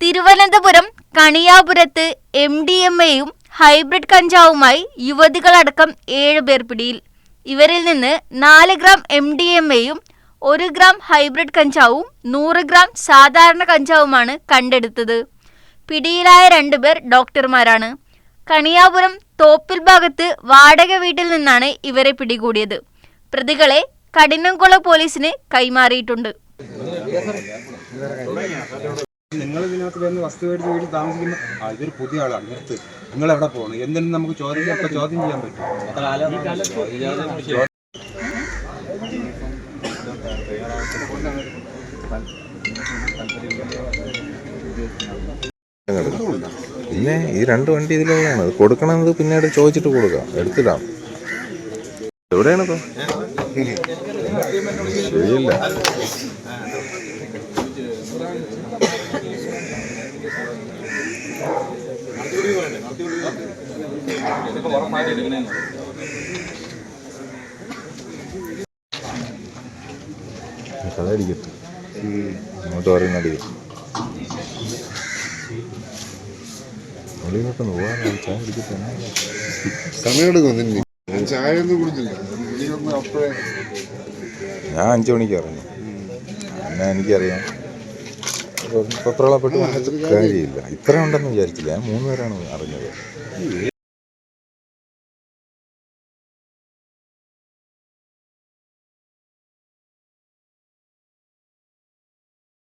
Thiruvananthapuram കണിയാപുരത്ത് MDMAയും hybrid കഞ്ചാവുമായി യുവതികളടക്കം 7 പേർ പിടിയിൽ. ഇവരിൽ നിന്ന് 4 ഗ്രാം MDMAയും 1 ഗ്രാം ഹൈബ്രിഡ് കഞ്ചാവും 100 ഗ്രാം സാധാരണ കഞ്ചാവുമാണ് കണ്ടെടുത്തത്. പിടിയിലായ 2 പേർ ഡോക്ടർമാരാണ്. കണിയാപുരം തോപ്പിൽ ഭാഗത്ത് വാടക വീട്ടിൽ നിന്നാണ് ഇവരെ പിടികൂടിയത്. പ്രതികളെ കഠിനംകുളം പോലീസിന് കൈമാറിയിട്ടുണ്ട്. നിങ്ങൾ ഇതിനകത്ത് വരുന്ന വസ്തു മേടിച്ച് വീട്ടിൽ താമസിക്കുന്ന ഇതൊരു പുതിയ ആളാണ്. നിർത്ത്, നിങ്ങൾ എവിടെ പോകണം എന്തെങ്കിലും നമുക്ക് ചോദ്യം ചെയ്യാൻ പറ്റും. പിന്നെ ഈ 2 വണ്ടി ഇതിലുള്ളതാണ്. അത് കൊടുക്കണമെന്നത് പിന്നീട് ചോദിച്ചിട്ട് കൊടുക്കാം, എടുത്തിടാം. എവിടെയാണിപ്പോ ശരിയില്ല. കഥയടിക്കട്ടെ, അങ്ങോട്ട് പറയുന്നടിക്കും. വെളിയിലോട്ടൊന്ന് പോകാൻ ചായ അടിക്കട്ടെ. സമയമെടുക്കും. ചായ ഒന്നും കുടിച്ചില്ല. ഞാൻ 5 മണിക്ക് ഇറങ്ങി. പിന്നെ എനിക്കറിയാം പത്രങ്ങളെപ്പെട്ട് കാര്യമില്ല. ഇത്ര ഉണ്ടെന്ന് വിചാരിച്ചില്ല. ഞാൻ 3 പേരാണ് അറിഞ്ഞത്.